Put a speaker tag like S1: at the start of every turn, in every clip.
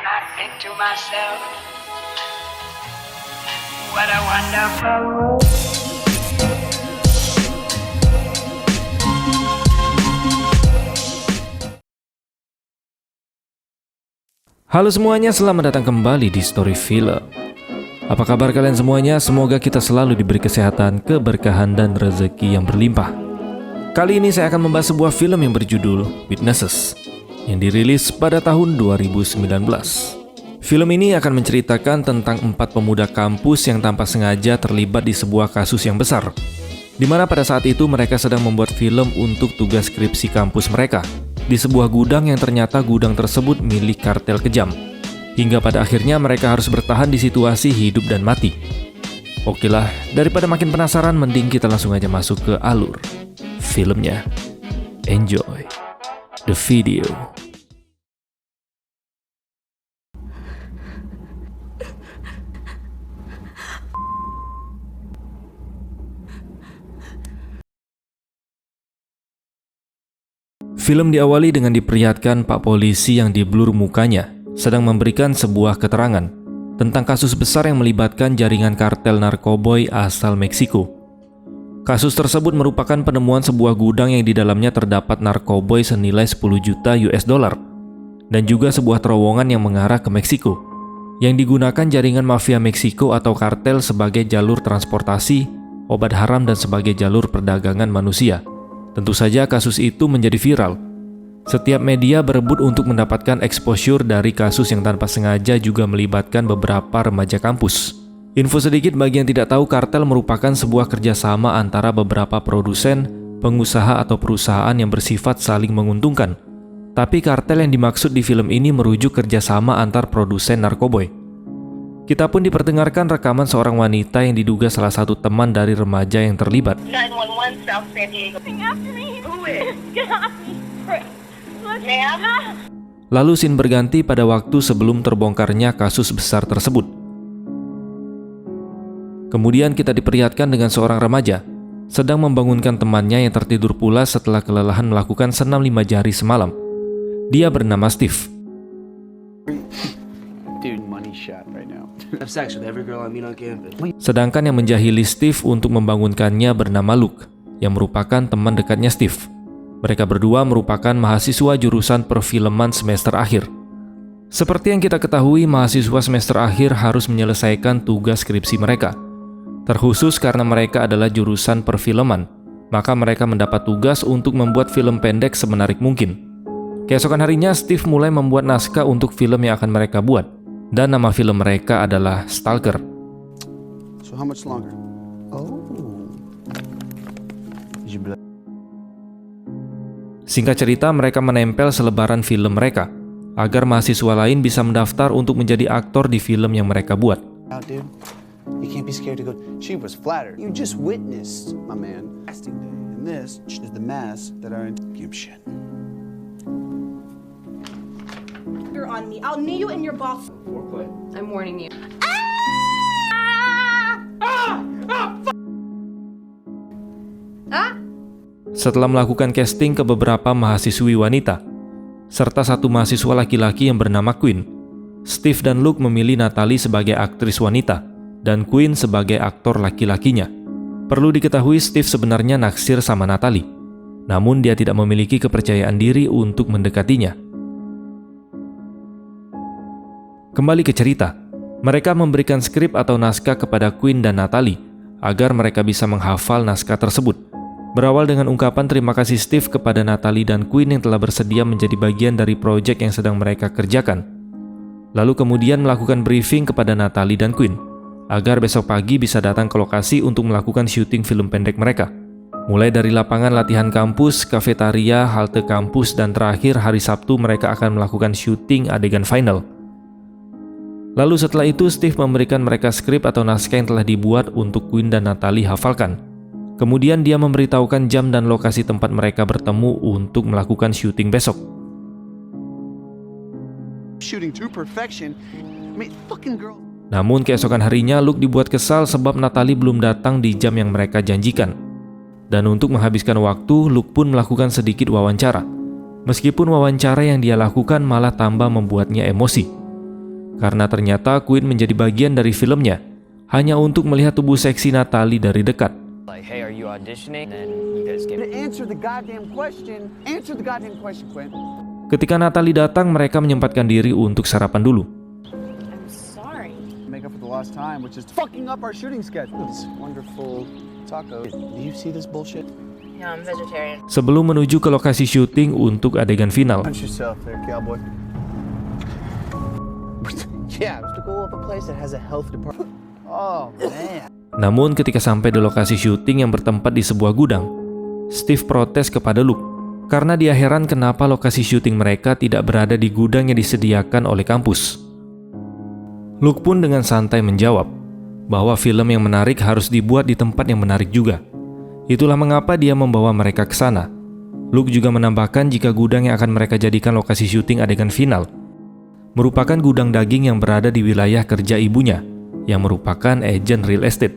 S1: and I think to myself, what a wonderful world.
S2: Halo semuanya, selamat datang kembali di Story Film. Apa kabar kalian semuanya? Semoga kita selalu diberi kesehatan, keberkahan, dan rezeki yang berlimpah. Kali ini saya akan membahas sebuah film yang berjudul Witnesses, yang dirilis pada tahun 2019. Film ini akan menceritakan tentang 4 pemuda kampus yang tanpa sengaja terlibat di sebuah kasus yang besar, di mana pada saat itu mereka sedang membuat film untuk tugas skripsi kampus mereka di sebuah gudang yang ternyata gudang tersebut milik kartel kejam. Hingga pada akhirnya mereka harus bertahan di situasi hidup dan mati. Oke lah, daripada makin penasaran, mending kita langsung aja masuk ke alur filmnya. Enjoy the video. Film diawali dengan diperlihatkan Pak Polisi yang diblur mukanya sedang memberikan sebuah keterangan tentang kasus besar yang melibatkan jaringan kartel narkoboy asal Meksiko. Kasus tersebut merupakan penemuan sebuah gudang yang di dalamnya terdapat narkoboy senilai 10 juta US dollar dan juga sebuah terowongan yang mengarah ke Meksiko yang digunakan jaringan mafia Meksiko atau kartel sebagai jalur transportasi, obat haram, dan sebagai jalur perdagangan manusia. Tentu saja kasus itu menjadi viral. Setiap media berebut untuk mendapatkan exposure dari kasus yang tanpa sengaja juga melibatkan beberapa remaja kampus. Info sedikit bagi yang tidak tahu, kartel merupakan sebuah kerjasama antara beberapa produsen, pengusaha atau perusahaan yang bersifat saling menguntungkan. Tapi kartel yang dimaksud di film ini merujuk kerjasama antar produsen narkoboy. Kita pun diperdengarkan rekaman seorang wanita yang diduga salah satu teman dari remaja yang terlibat.
S1: 911 South San Diego.
S3: After me.
S1: Who is?
S3: Get off me. Look,
S1: Ma'am?
S2: Lalu scene berganti pada waktu sebelum terbongkarnya kasus besar tersebut. Kemudian kita diperlihatkan dengan seorang remaja sedang membangunkan temannya yang tertidur pulas setelah kelelahan melakukan senam 5 jari semalam. Dia bernama Steve.
S4: Dude, money shot right now.
S5: I have sex with every girl I meet on campus.
S2: Sedangkan yang menjahili Steve untuk membangunkannya bernama Luke, yang merupakan teman dekatnya Steve. Mereka berdua merupakan mahasiswa jurusan perfilman semester akhir. Seperti yang kita ketahui, mahasiswa semester akhir harus menyelesaikan tugas skripsi mereka. Terkhusus karena mereka adalah jurusan perfilman, maka mereka mendapat tugas untuk membuat film pendek semenarik mungkin. Keesokan harinya, Steve mulai membuat naskah untuk film yang akan mereka buat, dan nama film mereka adalah Stalker.
S4: So how much longer? Oh. Did you
S2: Singkat cerita, mereka menempel selebaran film mereka agar mahasiswa lain bisa mendaftar untuk menjadi aktor di film yang mereka buat.
S4: out, dude? You can't be scared to go. She was flattered. You just witnessed, my man, casting day. And this is the mass that are in give shit.
S3: you're on me. I'll knee you in your box.
S5: Foreplay.
S3: I'm warning you.
S2: Setelah melakukan casting ke beberapa mahasiswi wanita, serta satu mahasiswa laki-laki yang bernama Quinn, Steve dan Luke memilih Natalie sebagai aktris wanita dan Quinn sebagai aktor laki-lakinya. Perlu diketahui, Steve sebenarnya naksir sama Natalie, namun dia tidak memiliki kepercayaan diri untuk mendekatinya. Kembali ke cerita, mereka memberikan skrip atau naskah kepada Quinn dan Natalie agar mereka bisa menghafal naskah tersebut. Berawal dengan ungkapan terima kasih Steve kepada Natalie dan Quinn yang telah bersedia menjadi bagian dari proyek yang sedang mereka kerjakan. Lalu kemudian melakukan briefing kepada Natalie dan Quinn agar besok pagi bisa datang ke lokasi untuk melakukan syuting film pendek mereka. Mulai dari lapangan latihan kampus, kafetaria, halte kampus, dan terakhir hari Sabtu mereka akan melakukan syuting adegan final. Lalu setelah itu Steve memberikan mereka skrip atau naskah yang telah dibuat untuk Quinn dan Natalie hafalkan. Kemudian dia memberitahukan jam dan lokasi tempat mereka bertemu untuk melakukan syuting besok.
S4: Shooting to perfection. I mean, fucking girl.
S2: Namun keesokan harinya Luke dibuat kesal sebab Natalie belum datang di jam yang mereka janjikan. Dan untuk menghabiskan waktu, Luke pun melakukan sedikit wawancara. Meskipun wawancara yang dia lakukan malah tambah membuatnya emosi. karena ternyata Quinn menjadi bagian dari filmnya hanya untuk melihat tubuh seksi Natalie dari dekat.
S6: Like, hey, are you auditioning? And then you guys get
S4: Answer the goddamn question. Answer the goddamn question, Quinn.
S2: Ketika Natalie datang, mereka menyempatkan diri untuk sarapan dulu.
S3: I'm sorry.
S4: Make up for the lost time, which is fucking up our shooting schedule. This wonderful taco. Do you see this bullshit?
S1: No, I'm vegetarian.
S2: Sebelum menuju ke lokasi syuting untuk adegan final,
S4: Punch yourself there, cowboy. Yeah, to go up a place that has a health department. Oh, man.
S2: namun ketika sampai di lokasi syuting yang bertempat di sebuah gudang, Steve protes kepada Luke karena dia heran kenapa lokasi syuting mereka tidak berada di gudang yang disediakan oleh kampus. Luke pun dengan santai menjawab bahwa film yang menarik harus dibuat di tempat yang menarik juga. Itulah mengapa dia membawa mereka ke sana. Luke juga menambahkan jika gudang yang akan mereka jadikan lokasi syuting adegan final merupakan gudang daging yang berada di wilayah kerja ibunya, yang merupakan agen real estate.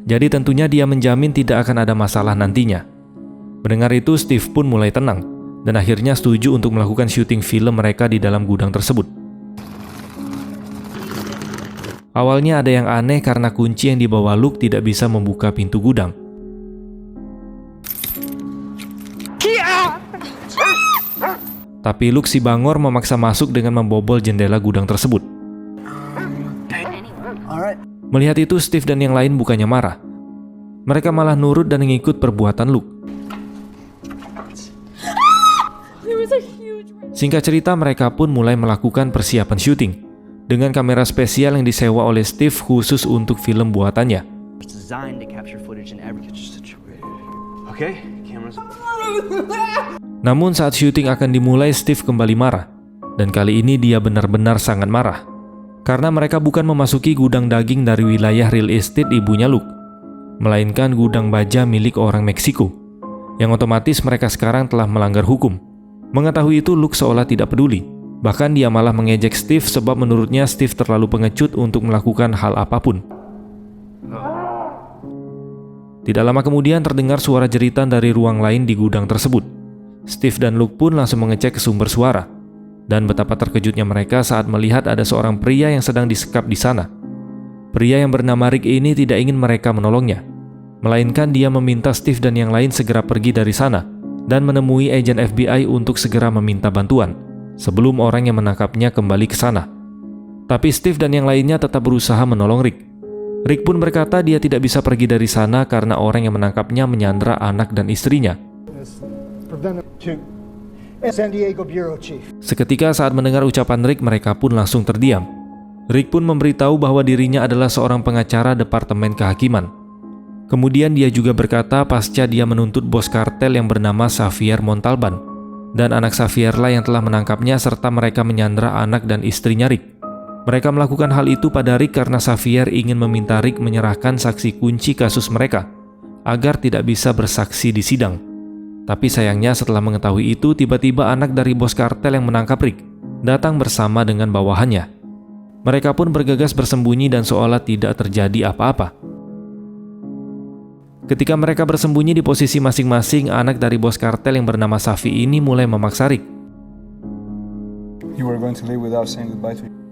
S2: Jadi tentunya dia menjamin tidak akan ada masalah nantinya. Mendengar itu, Steve pun mulai tenang, dan akhirnya setuju untuk melakukan syuting film mereka di dalam gudang tersebut. Awalnya ada yang aneh karena kunci yang dibawa Luke tidak bisa membuka pintu gudang. Tapi Luke si bangor memaksa masuk dengan membobol jendela gudang tersebut.
S4: Alright.
S2: Melihat itu, Steve dan yang lain bukannya marah. Mereka malah nurut dan mengikut perbuatan Luke. Singkat cerita, mereka pun mulai melakukan persiapan syuting dengan kamera spesial yang disewa oleh Steve khusus untuk film buatannya.
S5: It's designed to capture footage in every situation. Okay, cameras.
S2: Namun saat syuting akan dimulai, Steve kembali marah. Dan kali ini dia benar-benar sangat marah. Karena mereka bukan memasuki gudang daging dari wilayah real estate ibunya Luke, melainkan gudang baja milik orang Meksiko, yang otomatis mereka sekarang telah melanggar hukum. Mengetahui itu, Luke seolah tidak peduli. Bahkan dia malah mengejek Steve sebab menurutnya Steve terlalu pengecut untuk melakukan hal apapun. Tidak lama kemudian terdengar suara jeritan dari ruang lain di gudang tersebut. Steve dan Luke pun langsung mengecek ke sumber suara. Dan betapa terkejutnya mereka saat melihat ada seorang pria yang sedang disekap di sana. Pria yang bernama Rick ini tidak ingin mereka menolongnya, melainkan dia meminta Steve dan yang lain segera pergi dari sana dan menemui agen FBI untuk segera meminta bantuan sebelum orang yang menangkapnya kembali ke sana. Tapi Steve dan yang lainnya tetap berusaha menolong Rick. Rick pun berkata dia tidak bisa pergi dari sana karena orang yang menangkapnya menyandra anak dan istrinya.
S7: San Diego Bureau Chief.
S2: Seketika saat mendengar ucapan Rick, mereka pun langsung terdiam. Rick pun memberitahu bahwa dirinya adalah seorang pengacara Departemen Kehakiman. Kemudian dia juga berkata pasca dia menuntut bos kartel yang bernama Xavier Montalban, dan anak Xavier lah yang telah menangkapnya serta mereka menyandra anak dan istrinya Rick. Mereka melakukan hal itu pada Rick karena Xavier ingin meminta Rick menyerahkan saksi kunci kasus mereka agar tidak bisa bersaksi di sidang. Tapi sayangnya setelah mengetahui itu, tiba-tiba anak dari bos kartel yang menangkap Rick datang bersama dengan bawahannya. Mereka pun bergegas bersembunyi dan seolah tidak terjadi apa-apa. Ketika mereka bersembunyi di posisi masing-masing, anak dari bos kartel yang bernama Safi ini mulai memaksa Rick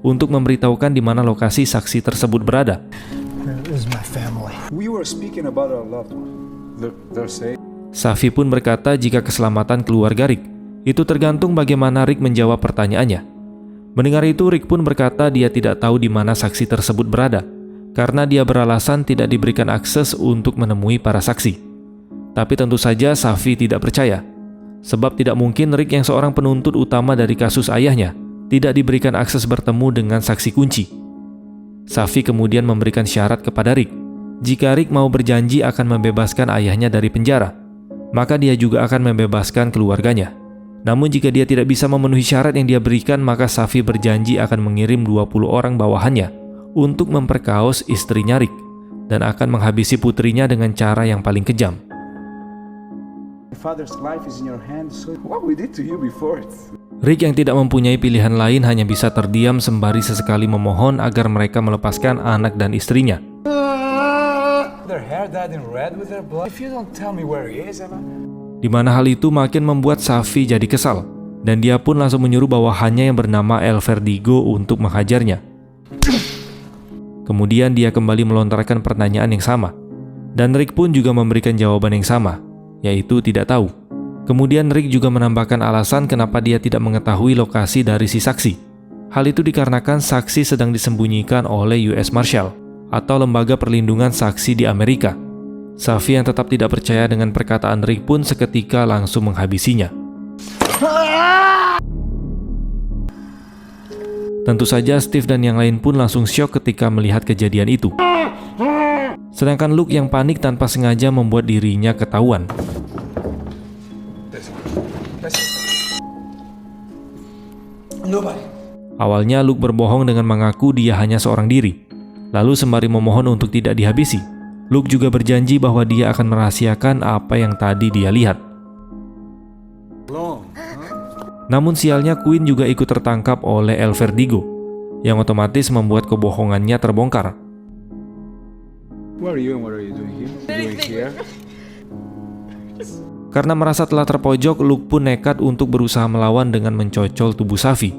S2: untuk memberitahukan di mana lokasi saksi tersebut berada.
S7: This is my family.
S8: We were speaking about our loved one. Look, they're safe.
S2: Safi pun berkata jika keselamatan keluarga Rick itu tergantung bagaimana Rick menjawab pertanyaannya. Mendengar itu, Rick pun berkata dia tidak tahu di mana saksi tersebut berada karena dia beralasan tidak diberikan akses untuk menemui para saksi. Tapi tentu saja Safi tidak percaya, sebab tidak mungkin Rick yang seorang penuntut utama dari kasus ayahnya tidak diberikan akses bertemu dengan saksi kunci. Safi kemudian memberikan syarat kepada Rick. Jika Rick mau berjanji akan membebaskan ayahnya dari penjara, maka dia juga akan membebaskan keluarganya. Namun jika dia tidak bisa memenuhi syarat yang dia berikan, maka Safi berjanji akan mengirim 20 orang bawahannya untuk memperkaos istrinya Rick dan akan menghabisi putrinya dengan cara yang paling kejam.
S8: Your father's life is in your hands, so what we did to you before it.
S2: Rick yang tidak mempunyai pilihan lain hanya bisa terdiam sembari sesekali memohon agar mereka melepaskan anak dan istrinya.
S8: Their hair dyed in red with their blood. If you don't tell me where he is, Emma.
S2: Di mana hal itu makin membuat Safi jadi kesal. dan dia pun langsung menyuruh bawahannya yang bernama El Vertigo untuk menghajarnya. Kemudian dia kembali melontarkan pertanyaan yang sama, dan Rick pun juga memberikan jawaban yang sama, yaitu tidak tahu. Kemudian Rick juga menambahkan alasan kenapa dia tidak mengetahui lokasi dari si saksi. Hal itu dikarenakan saksi sedang disembunyikan oleh US Marshal atau Lembaga Perlindungan Saksi di Amerika. Safi yang tetap tidak percaya dengan perkataan Rick pun seketika langsung menghabisinya. Tentu saja Steve dan yang lain pun langsung syok ketika melihat kejadian itu. Sedangkan Luke yang panik tanpa sengaja membuat dirinya ketahuan. Awalnya Luke berbohong dengan mengaku dia hanya seorang diri. Lalu sembari memohon untuk tidak dihabisi, Luke juga berjanji bahwa dia akan merahasiakan apa yang tadi dia lihat. Namun sialnya Quinn juga ikut tertangkap oleh El Vertigo, yang otomatis membuat kebohongannya terbongkar.
S8: Where are you and what are you doing here? Doing here?
S2: Karena merasa telah terpojok, Luke pun nekat untuk berusaha melawan dengan mencocol tubuh Safi.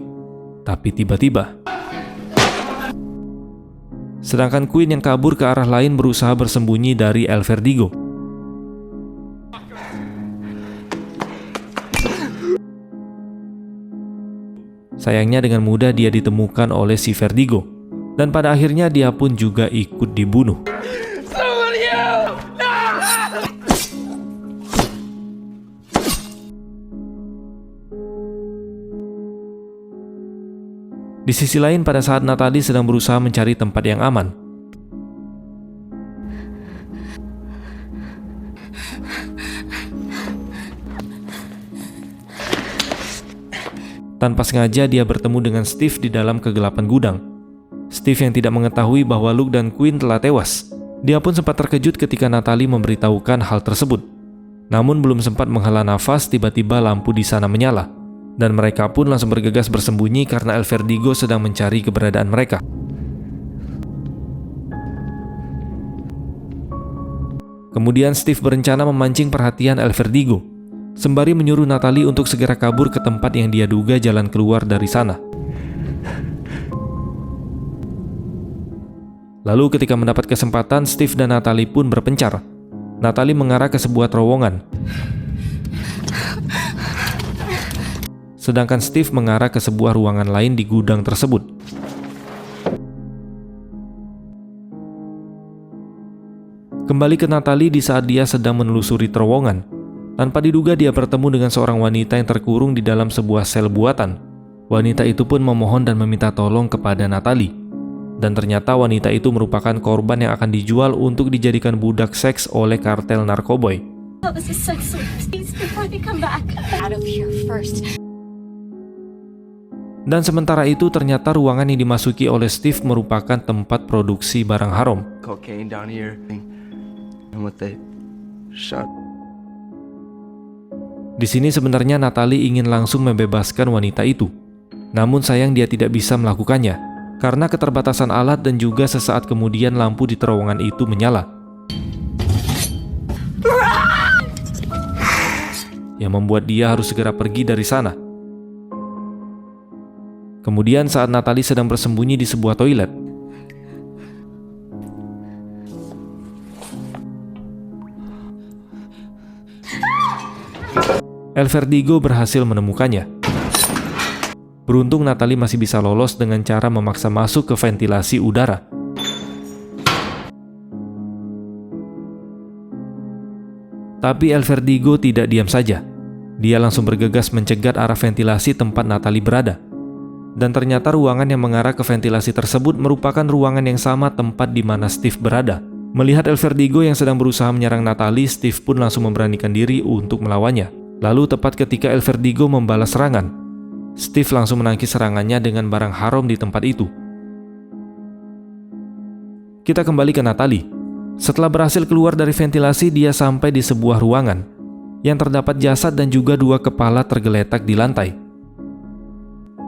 S2: Tapi tiba-tiba, sedangkan Quinn yang kabur ke arah lain berusaha bersembunyi dari El Vertigo. Sayangnya dengan mudah dia ditemukan oleh si Vertigo, dan pada akhirnya dia pun juga ikut dibunuh. Di sisi lain, pada saat Natalie sedang berusaha mencari tempat yang aman, tanpa sengaja dia bertemu dengan Steve di dalam kegelapan gudang. Steve yang tidak mengetahui bahwa Luke dan Quinn telah tewas. Dia pun sempat terkejut ketika Natalie memberitahukan hal tersebut. Namun belum sempat menghela nafas, tiba-tiba lampu di sana menyala. Dan mereka pun langsung bergegas bersembunyi karena El Vertigo sedang mencari keberadaan mereka. Kemudian Steve berencana memancing perhatian El Vertigo, sembari menyuruh Natalie untuk segera kabur ke tempat yang dia duga jalan keluar dari sana. Lalu ketika mendapat kesempatan, Steve dan Natalie pun berpencar. Natalie mengarah ke sebuah terowongan, sedangkan Steve mengarah ke sebuah ruangan lain di gudang tersebut. Kembali ke Natalie di saat dia sedang menelusuri terowongan. Tanpa diduga dia bertemu dengan seorang wanita yang terkurung di dalam sebuah sel buatan. Wanita itu pun memohon dan meminta tolong kepada Natalie. Dan ternyata wanita itu merupakan korban yang akan dijual untuk dijadikan budak seks oleh kartel narkoboy.
S3: Oh, this is so sweet. Please, before they come back. Out of here first.
S2: Dan sementara itu ternyata ruangan yang dimasuki oleh Steve merupakan tempat produksi barang haram.
S5: Cocaine down here. And what they shot.
S2: Di sini sebenarnya Natalie ingin langsung membebaskan wanita itu. Namun sayang dia tidak bisa melakukannya karena keterbatasan alat, dan juga sesaat kemudian lampu di terowongan itu menyala. Yang membuat dia harus segera pergi dari sana. Kemudian saat Natalie sedang bersembunyi di sebuah toilet, El Vertigo berhasil menemukannya. Beruntung Natalie masih bisa lolos dengan cara memaksa masuk ke ventilasi udara. Tapi El Vertigo tidak diam saja. Dia langsung bergegas mencegat arah ventilasi tempat Natalie berada. Dan ternyata ruangan yang mengarah ke ventilasi tersebut merupakan ruangan yang sama tempat di mana Steve berada. Melihat El Vertigo yang sedang berusaha menyerang Natalie, Steve pun langsung memberanikan diri untuk melawannya. Lalu tepat ketika El Vertigo membalas serangan, Steve langsung menangkis serangannya dengan barang haram di tempat itu. Kita kembali ke Natalie. Setelah berhasil keluar dari ventilasi, dia sampai di sebuah ruangan yang terdapat jasad dan juga 2 kepala tergeletak di lantai.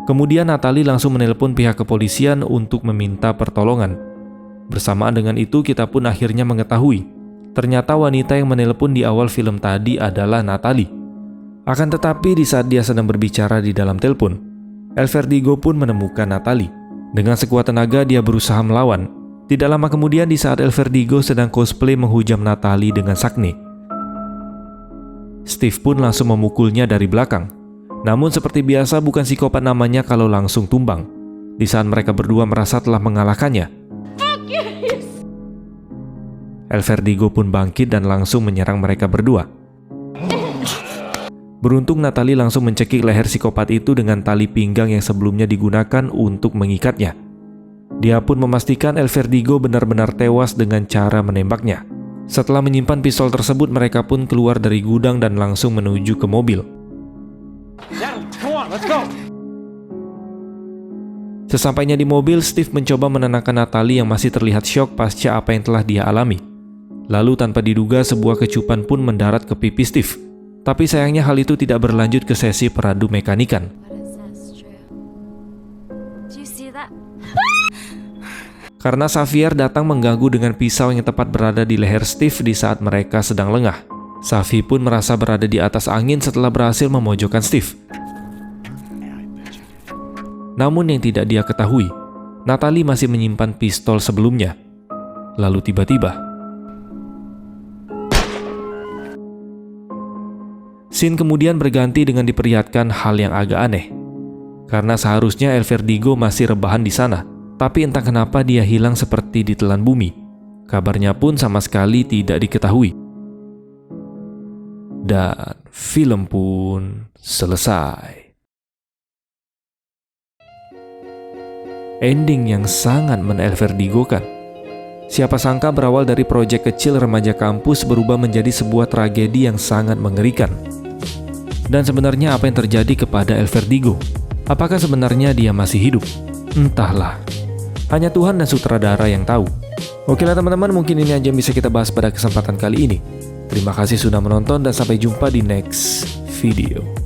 S2: Kemudian Natalie langsung menelpon pihak kepolisian untuk meminta pertolongan. Bersamaan dengan itu kita pun akhirnya mengetahui, ternyata wanita yang menelpon di awal film tadi adalah Natalie. Akan tetapi di saat dia sedang berbicara di dalam telepon, El Vertigo pun menemukan Natalie. Dengan sekuat tenaga dia berusaha melawan. Tidak lama kemudian di saat El Vertigo sedang cosplay menghujam Natalie dengan sakne, Steve pun langsung memukulnya dari belakang. Namun seperti biasa bukan psikopat namanya kalau langsung tumbang. Di saat mereka berdua merasa telah mengalahkannya, El Vertigo pun bangkit dan langsung menyerang mereka berdua. Beruntung Natalie langsung mencekik leher psikopat itu dengan tali pinggang yang sebelumnya digunakan untuk mengikatnya. Dia pun memastikan El Vertigo benar-benar tewas dengan cara menembaknya. Setelah menyimpan pistol tersebut, mereka pun keluar dari gudang dan langsung menuju ke mobil. Sesampainya di mobil, Steve mencoba menenangkan Natalie yang masih terlihat syok pasca apa yang telah dia alami. Lalu tanpa diduga sebuah kecupan pun mendarat ke pipi Steve. Tapi sayangnya hal itu tidak berlanjut ke sesi peradu mekanikan. Karena Xavier datang mengganggu dengan pisau yang tepat berada di leher Steve di saat mereka sedang lengah. Xavi pun merasa berada di atas angin setelah berhasil memojokkan Steve. Namun yang tidak dia ketahui, Natalie masih menyimpan pistol sebelumnya. Lalu tiba-tiba scene kemudian berganti dengan diperlihatkan hal yang agak aneh. Karena seharusnya El Vertigo masih rebahan di sana, tapi entah kenapa dia hilang seperti ditelan bumi. Kabarnya pun sama sekali tidak diketahui. Dan film pun selesai. Ending yang sangat men-El Vertigo-kan. Siapa sangka berawal dari proyek kecil remaja kampus berubah menjadi sebuah tragedi yang sangat mengerikan. Dan sebenarnya apa yang terjadi kepada El Vertigo? Apakah sebenarnya dia masih hidup? Entahlah. Hanya Tuhan dan sutradara yang tahu. Oke lah teman-teman, mungkin ini aja yang bisa kita bahas pada kesempatan kali ini. Terima kasih sudah menonton dan sampai jumpa di next video.